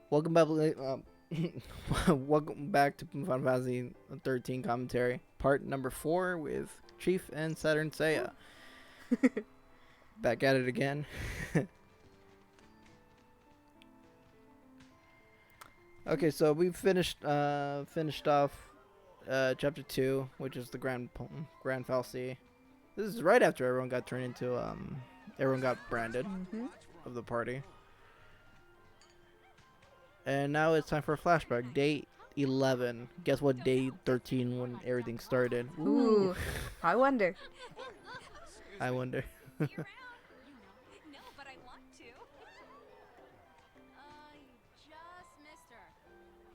Welcome back. Welcome back to Final Fantasy 13 commentary, part number 4 with Chief and Saturnsaya. Back at it again. Okay, so we finished off chapter 2, which is the Grand Fallacy. This is right after everyone got turned into everyone got branded of the party. And now it's time for a flashback. Day 11. Guess what day 13 when everything started? Ooh, I wonder. I wonder. No, but I want to. You just missed her.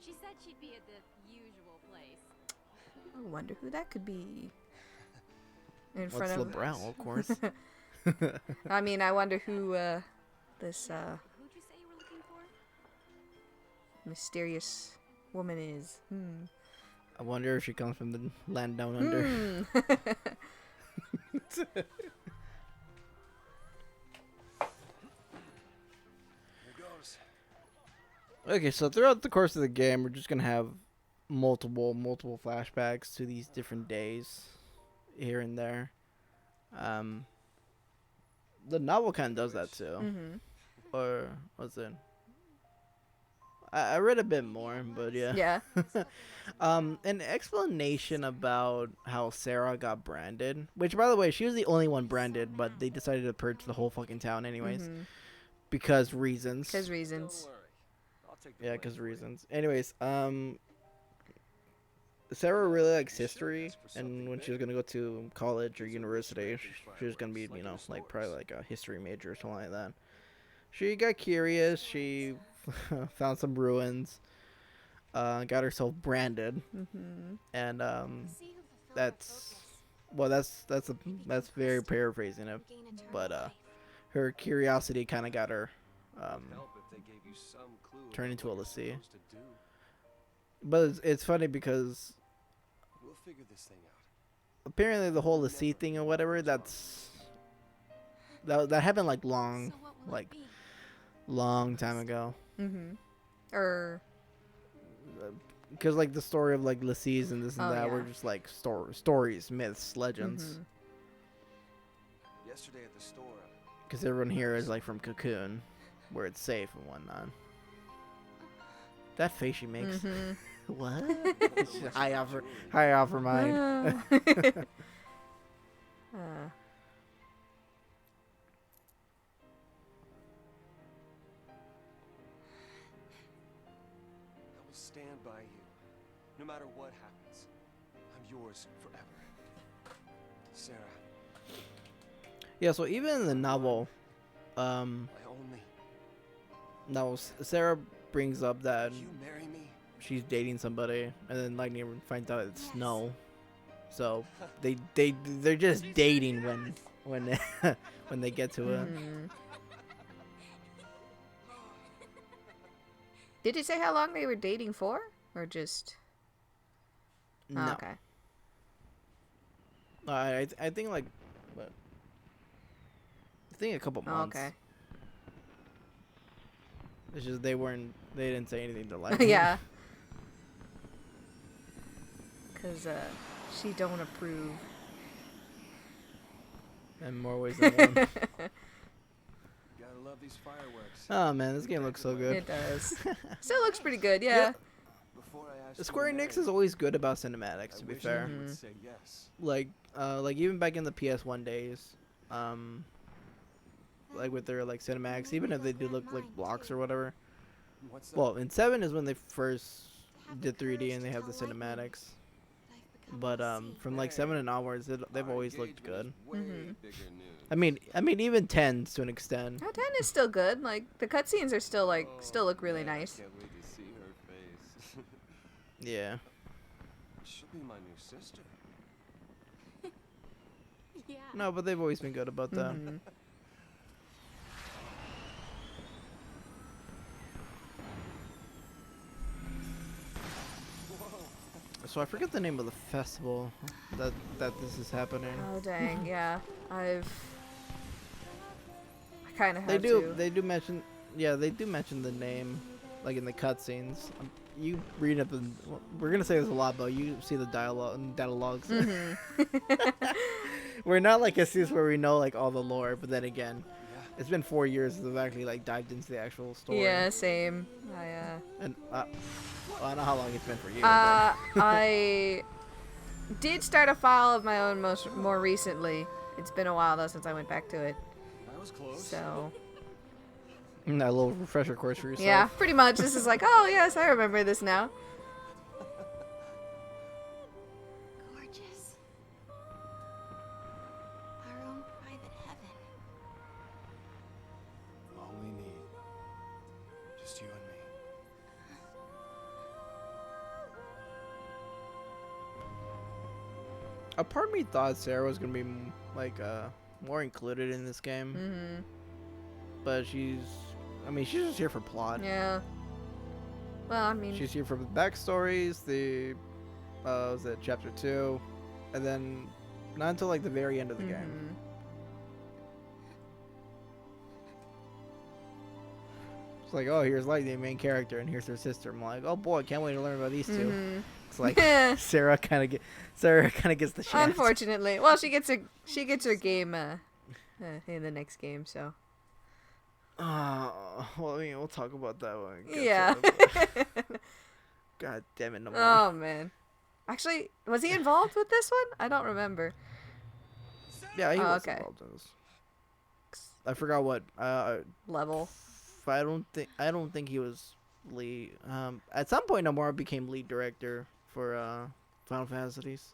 She said she'd be at the usual place. I wonder who that could be. In What's front of LeBrow, of course. I mean, I wonder who this Who'd you say you were looking for? mysterious woman is. I wonder if she comes from the land down under. Here goes. Okay, so throughout the course of the game, we're just gonna have multiple flashbacks to these different days, here and there. The novel kind of does that too, or what's it? I read a bit more, but yeah. Yeah. An explanation about how Sarah got branded, which by the way, she was the only one branded, but they decided to purge the whole fucking town anyways, because reasons. Because reasons. Don't worry. I'll take the Yeah, blame. because reasons. Anyways, Sarah really likes history, and when she was gonna go to college or university, she was gonna be, you know, like probably like a history major or something like that. She got curious. She found some ruins, got herself branded, and that's that's very paraphrasing it, but her curiosity kind of got her Help if they gave you some clue turned about into a what you're Lassie. supposed to do. But it's funny because We'll figure this thing out. apparently the whole Lassie thing or whatever, that happened like So what will like it be? long time ago. Or Because like the story of like Lassies and this and Oh, that were yeah. just like stories, myths, legends. Yesterday at the store, Because everyone here is like from Cocoon, where it's safe and whatnot. That face she makes. What? It's just high off her mind. I will stand by you. No matter what happens, I'm yours forever. Sarah, Yeah. So even in the novel, my only. Sarah brings up that Will you marry me? she's dating somebody, and then Lightning finds out it's Snow. So they're just dating when when they get to it. Did it say how long they were dating for? Or just... No, Oh, okay. I think like what? I think a couple Oh, months. okay. It's just they didn't say anything to Lightning. Yeah. Because she don't approve. In more ways than one. Gotta love these fireworks. Oh man, this game looks so good. It does. Still looks pretty good, yeah. Before I asked Square you to Enix marry is always good about cinematics, to be fair. You would say yes. Like even back in the PS1 days, like with their like cinematics, even if they do look like blocks or whatever. What's that? Well, in 7 is when they first did 3D and they have the cinematics. But from like 7 and onwards, they've Our always looked good. engagement is way bigger news. I mean even 10 to an extent. Oh, 10 is still good. Like, the cutscenes are still, like, still look really man, I nice. can't wait to see her face. Yeah. She'll be my new sister. Yeah. No, but they've always been good about that. So I forget the name of the festival that this is happening. Oh, dang, yeah. I kind of have They to. do mention, yeah, they do mention the name. like in the cutscenes. You read up, and we're gonna say this a lot, but you see the dialogues. Mhm. We're not like a series where we know like all the lore, but then again, Yeah. it's been 4 years since I've actually like dived into the actual story. Yeah, same. And well, I don't know how long it's been for you. I did start a file of my own more recently. It's been a while though since I went back to it. I was close. So That little refresher course for yourself. yeah, pretty much. This is like, oh yes, I remember this now. Gorgeous. Our own private heaven. All we need. Just you and me. A part of me thought Sarah was gonna be like more included in this game, Mhm. but she's just here for plot. Yeah. Well, I mean, She's here for the backstories, the was it chapter 2, and then not until like the very end of the game. mhm. It's like, oh, here's like the main character, and here's her sister. I'm like, oh boy, can't wait to learn about these two. Mhm. It's like Sarah kind of gets the chance. Unfortunately, well, she gets her game in the next game, so Well, I mean, we'll talk about that when it gets yeah. to it. God damn it, no more. Oh man, actually, was he involved with this one? I don't remember. Yeah, he Oh, was okay. involved in this. I forgot what. Level. I don't think he was lead. At some point, Nomura became lead director for Final Fantasies.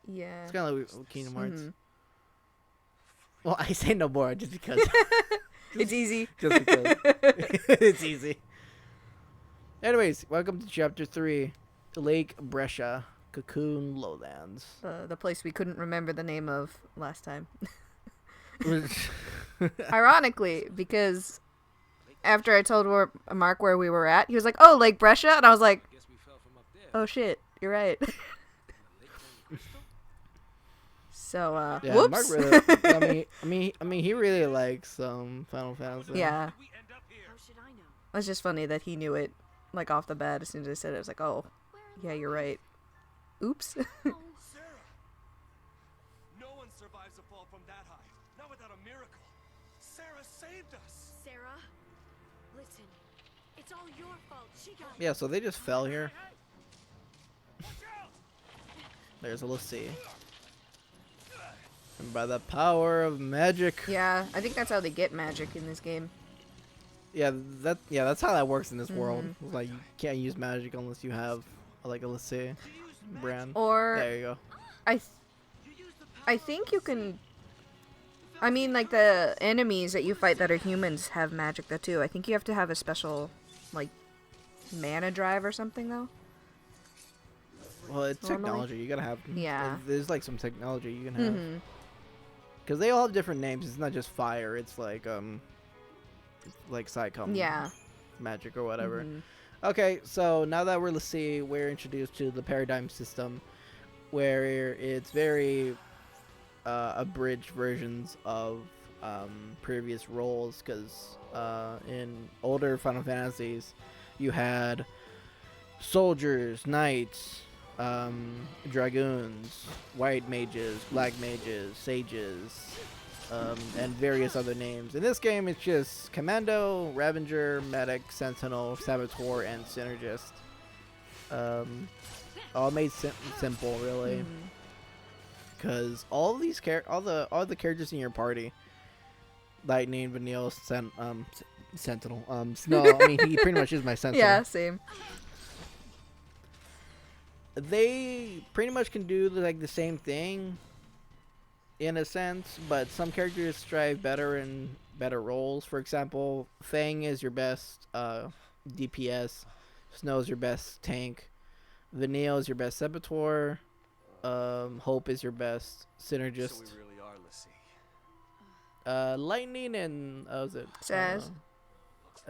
Yeah. It's kind of like with Kingdom Hearts. Mhm. Well, I say Nomura just because. It's easy. Just because it's easy. Anyways, welcome to Chapter 3, Lake Brescia, Cocoon Lowlands. The place we couldn't remember the name of last time. Which- Ironically, because after I told Mark where we were at, he was like, "Oh, Lake Brescia," and I was like, "Oh shit, you're right." So, yeah, whoops. Mark really. I mean, he really likes Final Fantasy. Yeah, How should I know? it's just funny that he knew it like off the bat as soon as I said it. I was like, "Oh, yeah, you're right." Oops. Oh, Sarah! No one survives a fall from that high. Not without a miracle. Sarah saved us. Sarah, listen. It's all your fault. She got Yeah, so they just fell here. There's a Lucy. And by the power of magic. Yeah, I think that's how they get magic in this game. Yeah, that's how that works in this world. Mhm. It's like you can't use magic unless you have like a Lucy brand. Or There you go. I think you can. I mean, like the enemies that you fight that are humans have magic though too. I think you have to have a special, like, mana drive or something though. Well, it's Normally? technology. You gotta have. Yeah. There's like some technology you can have. Mhm. Because they all have different names. It's not just fire. It's like Psycom Yeah. magic or whatever. Mhm. Okay, so now that we're introduced to the paradigm system, where it's very abridged versions of previous roles. Because in older Final Fantasies, you had soldiers, knights, dragoons, white mages, black mages, sages, and various other names. In this game, it's just Commando, Ravenger, Medic, Sentinel, Saboteur, and Synergist. All made simple, really, Mhm. because all these all the characters in your party, Lightning, Vanille, Sentinel, Snow. I mean, he pretty much is my Sentinel. Yeah, same. They pretty much can do like the same thing in a sense, but some characters strive better in better roles. For example, Fang is your best DPS, Snow is your best tank, Vanille is your best Saboteur, Hope is your best So Synergist, we really are Lissy. Lightning and was it Zaz?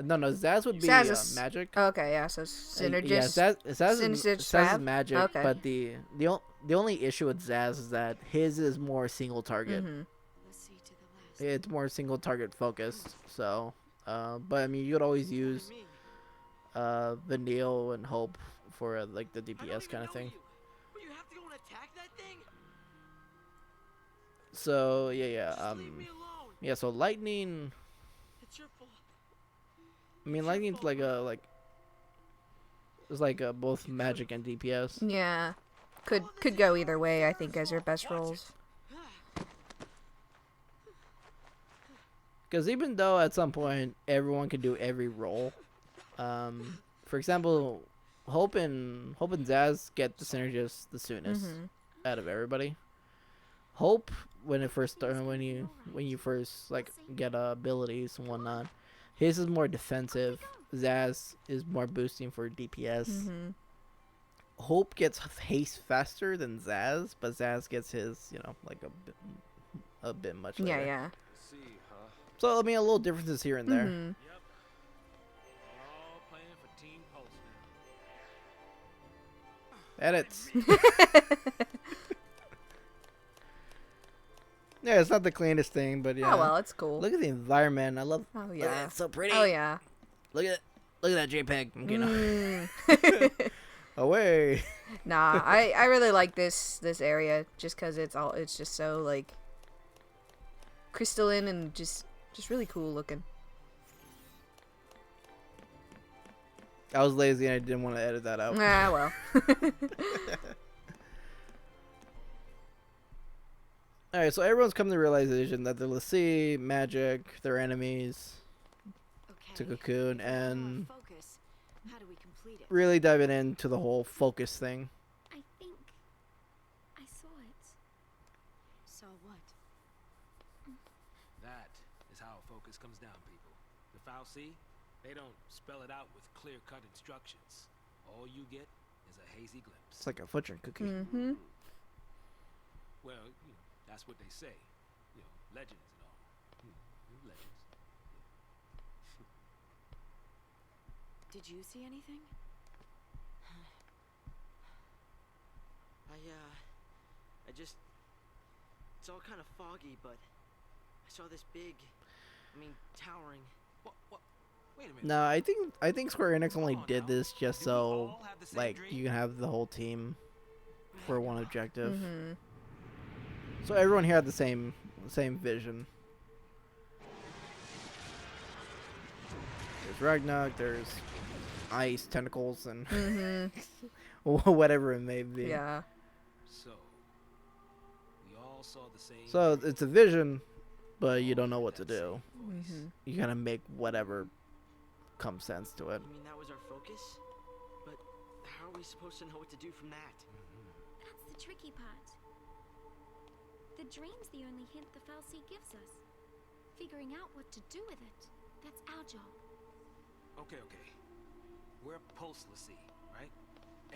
no, Zaz would be Zaz is- magic. Okay, yeah. So synergist. Yeah, Zaz Synergist is Fab? magic, Okay. but the only issue with Zaz is that his is more single target. Mhm. Let's see to the last. It's more single target focused. So, but I mean, you could always use Vanille and Hope for like the I don't DPS even kind of know thing. you, but you have to go and attack that thing. So yeah, Just leave me alone. yeah. So lightning. It's your fault. I mean, It's your lightning's fault, like man. a like it's like both magic and DPS. Yeah. Could go either way, I think, as your best roles. Because even though at some point everyone can do every role, for example, Hope and Zaz get the synergist the soonest out of everybody. Hope when it first started, when you first like get abilities and whatnot, his is more defensive. Zaz is more boosting for DPS. Hope gets haste faster than Zaz, but Zaz gets his like a bit much later. Yeah, yeah. See, huh? So I mean, a little differences here and there. Yep. We're all playing for Team Pulse now. Edits. Yeah, it's not the cleanest thing, but yeah. Oh well, it's cool. Look at the environment. I love. Oh Look at yeah. it, it's so pretty. Oh yeah. Look at that JPEG. Okay, no. Mm. Away. Nah, I really like this area just because it's just so like crystalline and just really cool looking. I was lazy and I didn't want to edit that out. Ah well. All right, so everyone's come to the realization that the Lassie, magic, their enemies, to Cocoon, and Focus. How do we complete it? really diving into the whole focus thing. I think I saw it. Saw what? That is how focus comes down, people. The Fal'Cie, they don't spell it out with clear-cut instructions. All you get is a hazy glimpse. It's like a fortune cookie. Mm-hmm. Well, that's what they say. Legends and all. Legends. Did you see anything? I just... It's all kind of foggy, but I saw this big, towering... What? Wait a minute. No, I think Square Enix only Hold on did now. this just Did we so all have the same like dream? you can have the whole team for one objective. Mm-hmm. So everyone here had the same vision. There's Ragnarok, there's ice tentacles and whatever it may be. Yeah. So, we all saw the same. So it's a vision, but you don't know what to do. Mm-hmm. You gotta make whatever comes sense to it. You mean that was our focus? But how are we supposed to know what to do from that? That's the tricky part. The dream's the only hint the Fal'Cie gives us. Figuring out what to do with it, that's our job. Okay. We're Pulse Lassie, right?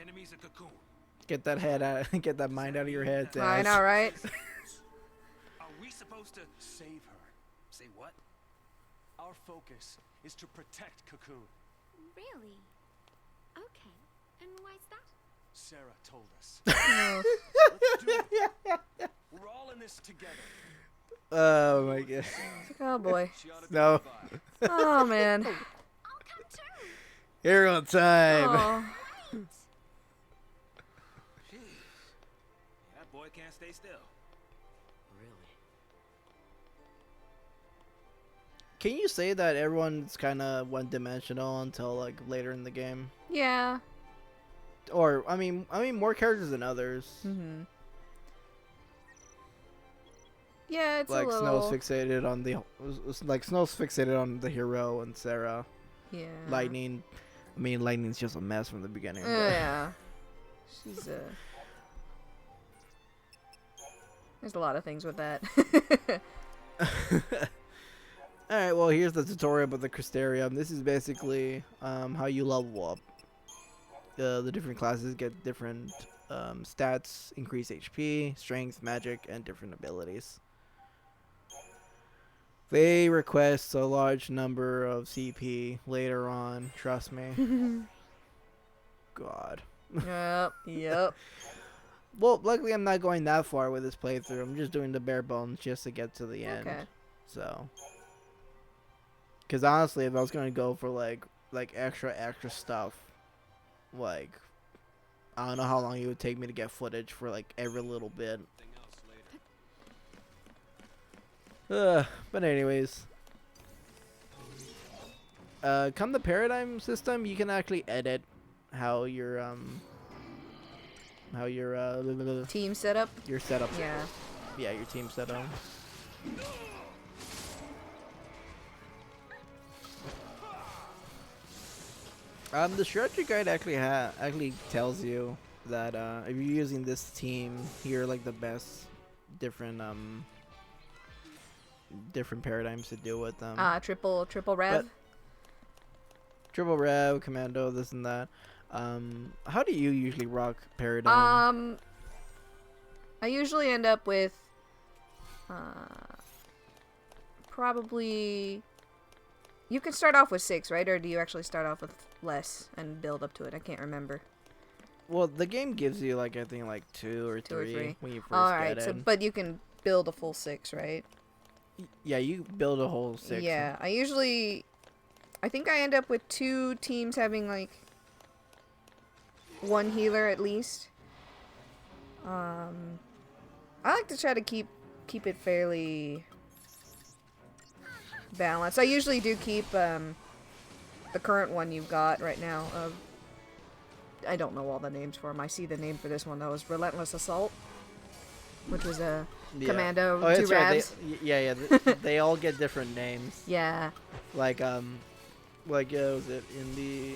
Enemies a Cocoon. Get that head out, get that mind out of your head. I Zaz. know, right? Are we supposed to Save her. say what? Our focus is to protect Cocoon. Really? Okay. And why's that? Sarah told us. No. Let's do it. We're all in this together. Oh my god. Oh boy. She ought to be No. revived. Oh man. I'll come too. Hero time. Oh. Jeez. That boy can't stay still. Really? Can you say that everyone's kind of one-dimensional until like later in the game? Yeah. Or I mean more characters than others. Mm-hmm. Yeah, it's Like a little. Snow's fixated on the hero and Sarah. Yeah. Lightning. I mean, Lightning's just a mess from the beginning. but- Yeah. She's There's a lot of things with that. Alright, well, here's the tutorial about the Crystarium. This is basically how you level up. The different classes get different stats, increase HP, strength, magic, and different abilities. They request a large number of CP later on, trust me. God. Yep. Well, luckily I'm not going that far with this playthrough. I'm just doing the bare bones just to get to the end. Okay. So, because honestly, if I was going to go for like like extra stuff. Like I don't know how long it would take me to get footage for like every little bit. But anyways, come the paradigm system, you can actually edit how your Team setup. your setup. Yeah. Yeah, your team setup. The strategy guide actually tells you that if you're using this team, here are like the best different different paradigms to deal with them. Triple rev. But triple rev, commando, this and that. How do you usually rock paradigm? I usually end up with probably. You can start off with 6, right? Or do you actually start off with less and build up to it? I can't remember. Well, the game gives you like I think like 2 or 3 when you first All get right, so in. but you can build a full 6, right? Yeah, you build a whole 6. Yeah, I think I end up with 2 teams having like 1 healer at least. I like to try to keep it fairly balanced. I usually do keep the current one you've got right now. I don't know all the names for them. I see the name for this one though is Relentless Assault, which was a commando, 2 that's right. ravs. They all get different names. Yeah. Like was it in the?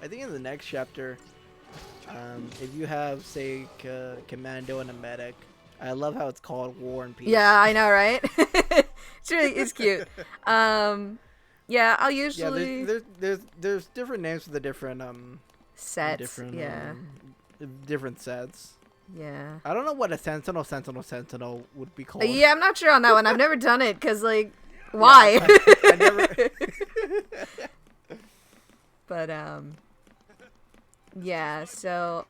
I think in the next chapter, if you have say commando and a medic, I love how it's called War and Peace. Yeah, I know, right? it's cute. Yeah, I'll usually there's different names for the different sets. Different sets. Yeah. I don't know what a sentinel would be called. Yeah, I'm not sure on that one. I've never done it because like, why? I never. But yeah. So.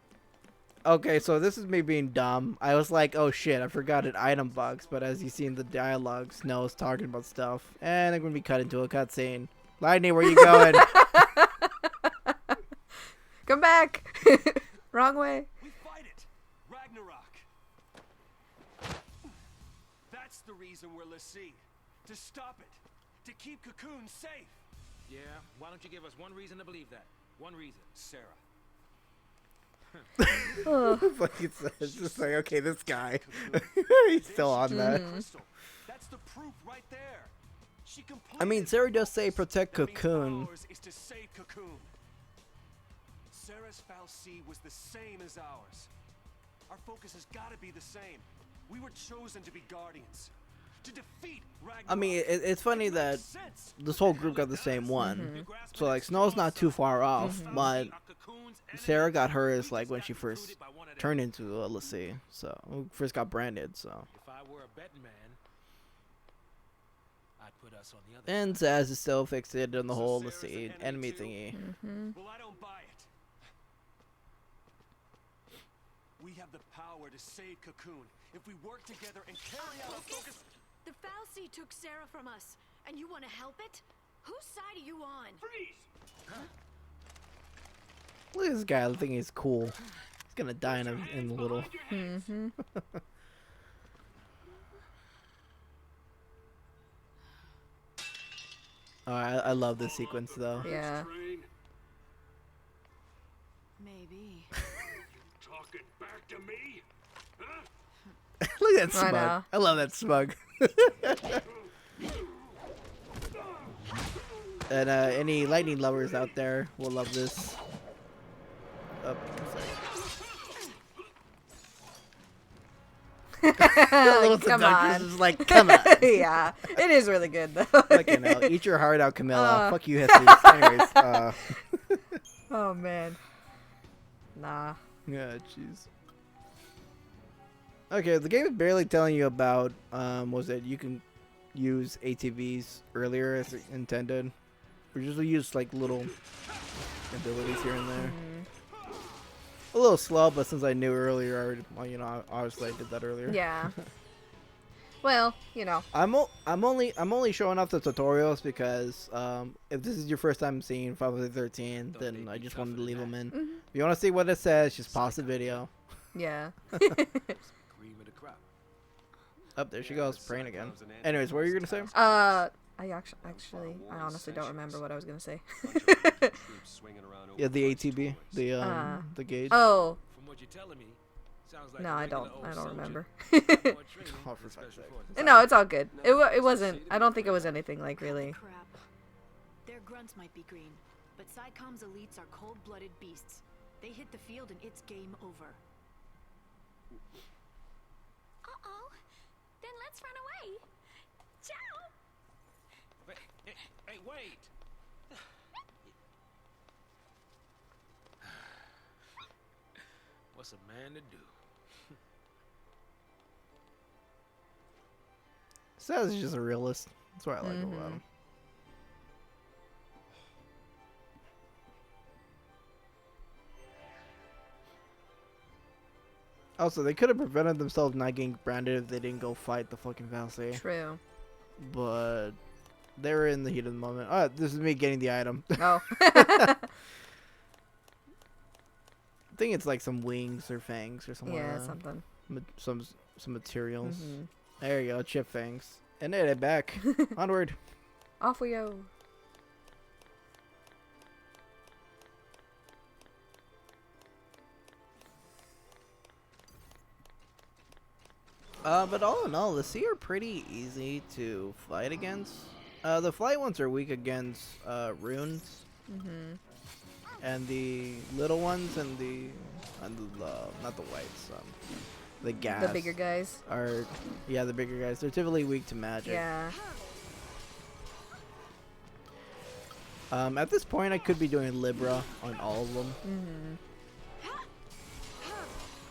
Okay, so this is me being dumb. I was like, oh shit, I forgot an item box. But as you see in the dialogue, Snow's talking about stuff, and they're gonna be cut into a cutscene. Lightning, where you going? Come back. Wrong way. We fight it! Ragnarok! That's the reason we're Lassie. To stop it. To keep Cocoon safe. Yeah, why don't you give us one reason to believe that? One reason. Sarah. It's just like, okay, this guy. He's still on that. Crystal. That's the proof right there. She completed I mean, Sarah does say protect That means Cocoon. ours is to save Cocoon. Sarah's fal'Cie was the same as ours. Our focus has got to be the same. We were chosen to be guardians. To defeat Ragnarok. I mean, it's funny that Sense. this whole group got the same one. So, like, Snow's not too far off, but Sarah got hers, like, when she first turned into a Lassie. So, first got branded, so. If I were a betting man, I'd put us on the other And Zaz is still fixated on the whole Lassie Sarah's an enemy enemy too? thingy. Well, I don't buy it. We have the power to save Cocoon if we work together and carry out our focus. The fal'Cie took Sarah from us, and you want to help it? Whose side are you on? Freeze! Look at this guy, I think he's cool. He's gonna die in a little. Oh, I love this sequence though. Yeah. Maybe. Talking back to me? Look at that I smug. know. I love that smug. And any lightning lovers out there will love this. Oh, little Come seductress on. is like, come on. Yeah, it is really good though. Fucking hell. Eat your heart out, Camilla. Fuck you, Jesus. Anyways, Oh man. Nah. yeah, jeez. Okay, the game is barely telling you about, was it you can use ATVs earlier as intended. We usually use, like, little abilities here and there. A little slow, but since I knew earlier, I already, well, you know, obviously I did that earlier. Yeah. Well, you know. I'm only showing off the tutorials because if this is your first time seeing Final Fantasy 13, then I just wanted to leave them in. Mhm. If you want to see what it says, just pause the video. Yeah. Cream of the crop. Up there she goes, praying again. Anyways, what were you gonna say? I actually, I honestly don't remember what I was gonna say. Yeah, the ATB, the gauge. Oh, From what you're telling me, sounds like no, a I regular don't. old I don't soldier. remember. More training Oh, for than fuck's special sake. forces. No, it's all good. It wasn't. I don't think it was anything like really. Crap. Their grunts might be green, but SciComm's elites are cold-blooded beasts. They hit the field and it's game over. Uh-oh. Then let's run away. Ciao. Hey, wait! What's a man to do? Says he's just a realist. That's what I like about him. Also, they could have prevented themselves not getting branded if they didn't go fight the fucking Valsay. True. But they were in the heat of the moment. Oh, this is me getting the item. Oh. I think it's like some wings or fangs or something. Yeah, like that. something. Some materials. Mhm. There you go, chip fangs. And it back. Onward. Off we go. But all in all, the sea are pretty easy to fight against. The flight ones are weak against runes, Mhm. and the little ones and the not the whites, the gas. The bigger guys. Are the bigger guys. They're typically weak to magic. Yeah. At this point, I could be doing Libra on all of them. Mhm.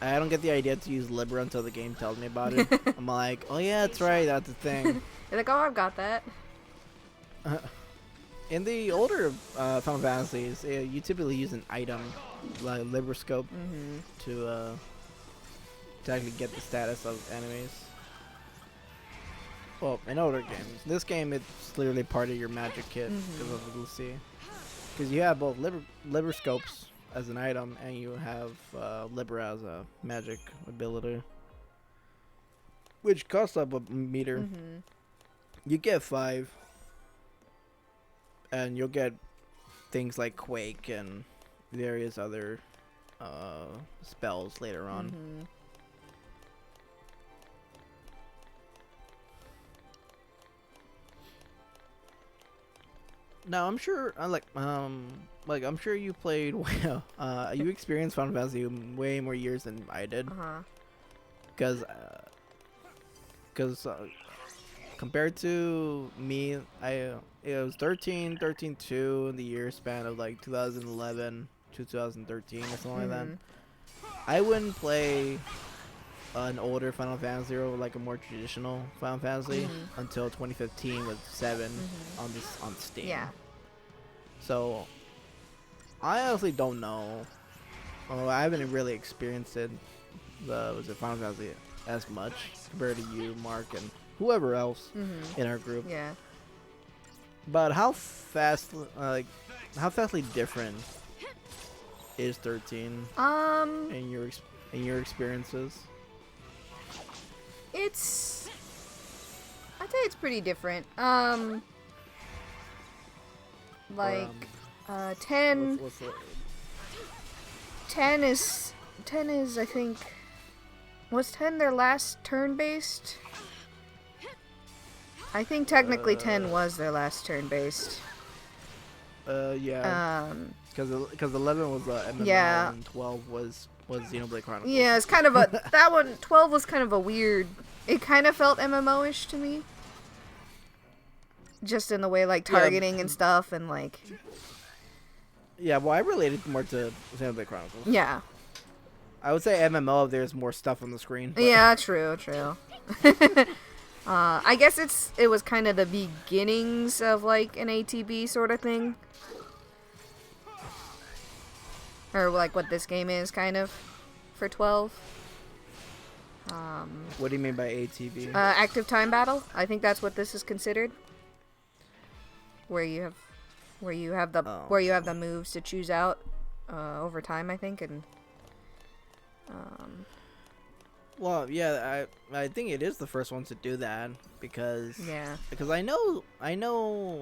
I don't get the idea to use Libra until the game tells me about it. I'm like, oh yeah, that's right, that's the thing. You're like, oh, I've got that. In the older Final Fantasies, you typically use an item like Libroscope to actually get the status of enemies. Well, in older games. This game, it's literally part of your magic kit because of the sea. Because you have both Libroscopes as an item, and you have Libra as a magic ability, which costs up a meter. You get 5, and you'll get things like Quake and various other spells later on. Now I'm sure, I'm sure you played. You experienced Final Fantasy way more years than I did, because compared to me, it was 13-2 in the year span of like 2011 to 2013 or something like that. I wouldn't play an older Final Fantasy or like a more traditional Final Fantasy until 2015 with 7 on Steam. Yeah. So I honestly don't know. I haven't really experienced it. Final Fantasy as much compared to you, Mark, and whoever else in our group. Yeah. But how fastly different is 13 in your experiences? I'd say it's pretty different. 10 What's the, 10 is I think, was 10 their last turn-based? I think technically 10 was their last turn-based. yeah. Because 11 was MMO Yeah. and 12 was Xenoblade Chronicles. Yeah, it's kind of a that one 12 was kind of a weird. It kind of felt MMO-ish to me. Just in the way like targeting and stuff and like. Yeah, well, I related more to Xenoblade Chronicles. Yeah. I would say MMO if there's more stuff on the screen. But Yeah, true. I guess it was kind of the beginnings of like an ATB sort of thing. Or like what this game is kind of for 12. What do you mean by ATB? Active time battle. I think that's what this is considered. Where you have the moves to choose out over time, I think, and Well, yeah, I think it is the first one to do that because yeah. I know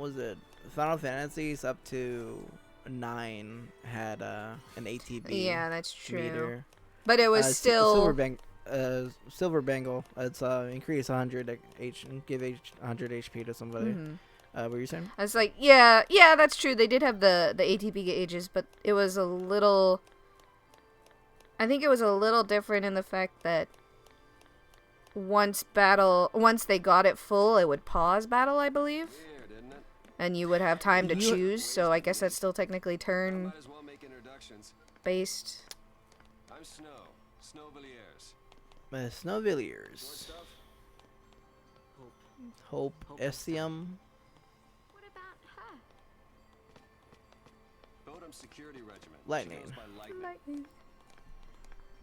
was it Final Fantasies up to 9 had an ATB Yeah, that's true. meter. But it was still Silver Bangle. It's increase 100 give 100 HP to somebody. Mhm. What were you saying? I was like, yeah, that's true. They did have the ATB gauges, but it was a little. I think it was a little different in the fact that once they got it full, it would pause battle, I believe, Weird, isn't it? and you would have time to choose. So I guess that's still technically turn Might as well make introductions. based. I'm Snow Villiers. Snowvilliers. Stuff? Hope Estium. What about her? Bodum Security Regiment. She Lightning. goes by Lightning.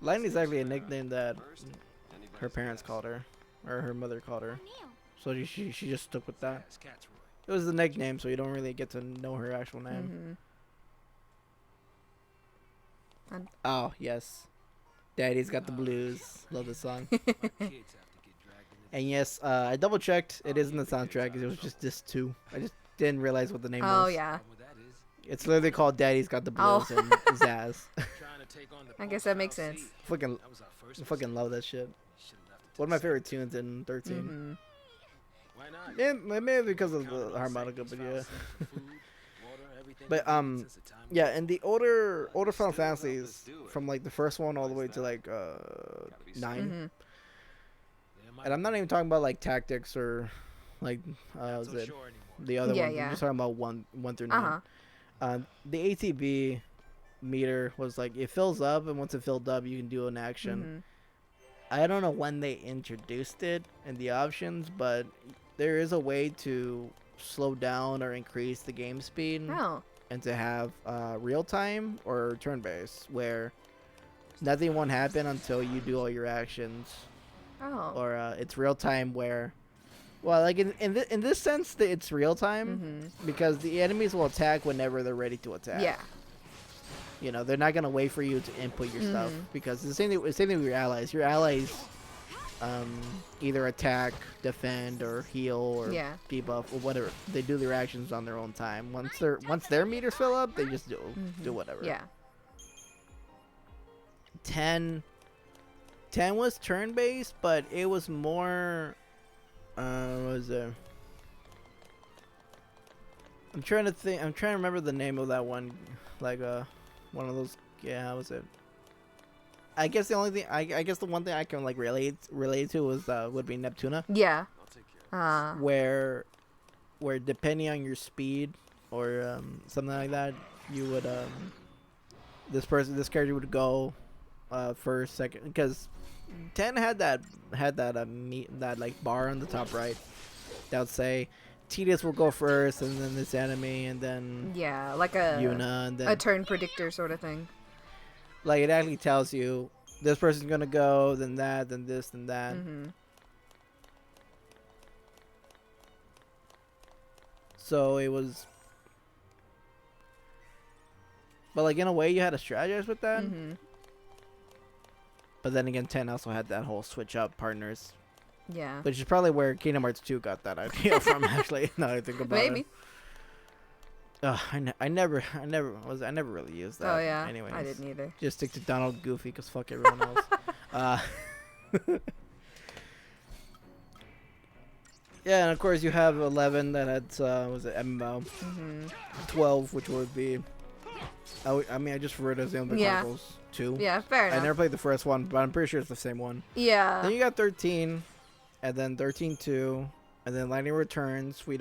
Lightning's actually a nickname that First, anybody's her parents guess. called her, or her mother called her. O'Neill. So she just stuck with that. Yes, Catsroy. It was the nickname, so you don't really get to know her actual name. Mm-hmm. Oh yes, Daddy's got the blues. Love this song. My kids have to get dragged into And yes, I double checked. It is in the soundtrack. It was just this 2. I just didn't realize what the name Oh was. yeah. what that is. It's literally called Daddy's Got the Blues Oh. and Zaz. Trying to take on the I guess that makes Punk sense. South fucking, Sea. That was our first fucking mistake. love that shit. Should've left it to One of my the favorite Saturns. tunes in 13. Mm-hmm. Why not? Yeah, maybe because of Counted the on harmonica, Satan's but foul yeah. seed for food, water, everything But, we needed since the time we Yeah, met. and the older Final Still help us Fantasies, do it. from like the first one all the way to like be 9. Mm-hmm. There might And I'm not be even talking about like tactics or like not was so it sure anymore. the other Yeah, ones. yeah. I'm just talking about 1 through 9. Uh-huh. The ATB meter was like it fills up, and once it filled up, you can do an action. Mm-hmm. I don't know when they introduced it in the options, but there is a way to slow down or increase the game speed Oh. and to have real time or turn based where nothing won't happen until you do all your actions, Oh. or it's real time where, well, like in this sense that it's real time Mm-hmm. because the enemies will attack whenever they're ready to attack. Yeah. You know, they're not gonna wait for you to input your stuff Mhm. because it's the same thing with your allies. Your allies either attack, defend, or heal, or Yeah. debuff, or whatever. They do their actions on their own time. Once their meters fill up, they just do whatever. Yeah. 10 was turn based, but it was more. What was it? I'm trying to think. I'm trying to remember the name of that one. Like one of those. Yeah, how was it? I guess the only thing. I guess the one thing I can like relate to was would be Neptuna, Yeah. I'll take care of it. where depending on your speed or something like that, you would this character would go first, second, because 10 had that that like bar on the top right that would say Tidus will go first, and then this enemy, and then Yeah. Like a Yuna, and then a turn predictor sort of thing. like it actually tells you this person's gonna go, then that, then this, then that. Mm-hmm. So it was, but like in a way you had to strategize with that. Mm-hmm. But then again, 10 also had that whole switch up partners, Yeah. which is probably where Kingdom Hearts 2 got that idea from. Actually, now that I think about Maybe. it. I never really used that. Oh yeah. Anyways, I didn't either. just stick to Donald Goofy because fuck everyone else. Yeah, and of course you have 11 that had was it MMO, Mm-hmm. 12 which would be. I mean I just read as the Xenoblade Yeah. Chronicles 2. Yeah. Fair I enough. never played the first one, but I'm pretty sure it's the same one. Yeah. Then you got 13, and then 13-2, and then Lightning Returns. We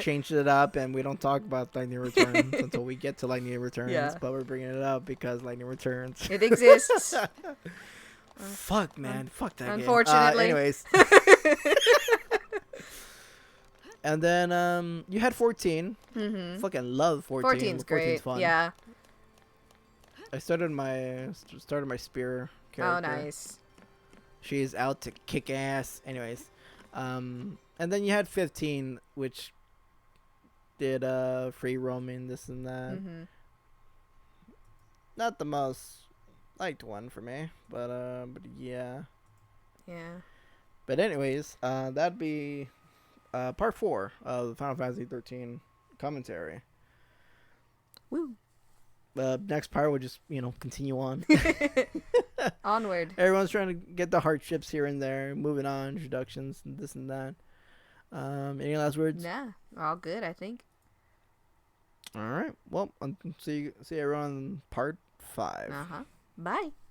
changed it up, and we don't talk about Lightning Returns until we get to Lightning Returns. Yeah. But we're bringing it up because Lightning Returns. It exists. Fuck, man. Fuck that game. Unfortunately. Anyways. And then you had 14. Mm-hmm. Fucking love 14. 14's great. Fun. Yeah. I started my spear character. Oh, nice. She's out to kick ass. Anyways, and then you had 15, which did free roaming, this and that. Mm-hmm. Not the most liked one for me, but yeah. Yeah. But anyways, that'd be part 4 of the Final Fantasy 13 commentary. Woo. Next part would just continue on. Onward. Everyone's trying to get the hardships here and there, moving on, introductions, and this and that. Any last words? Nah, all good, I think. All right. Well, see everyone in part 5. Uh-huh. Bye.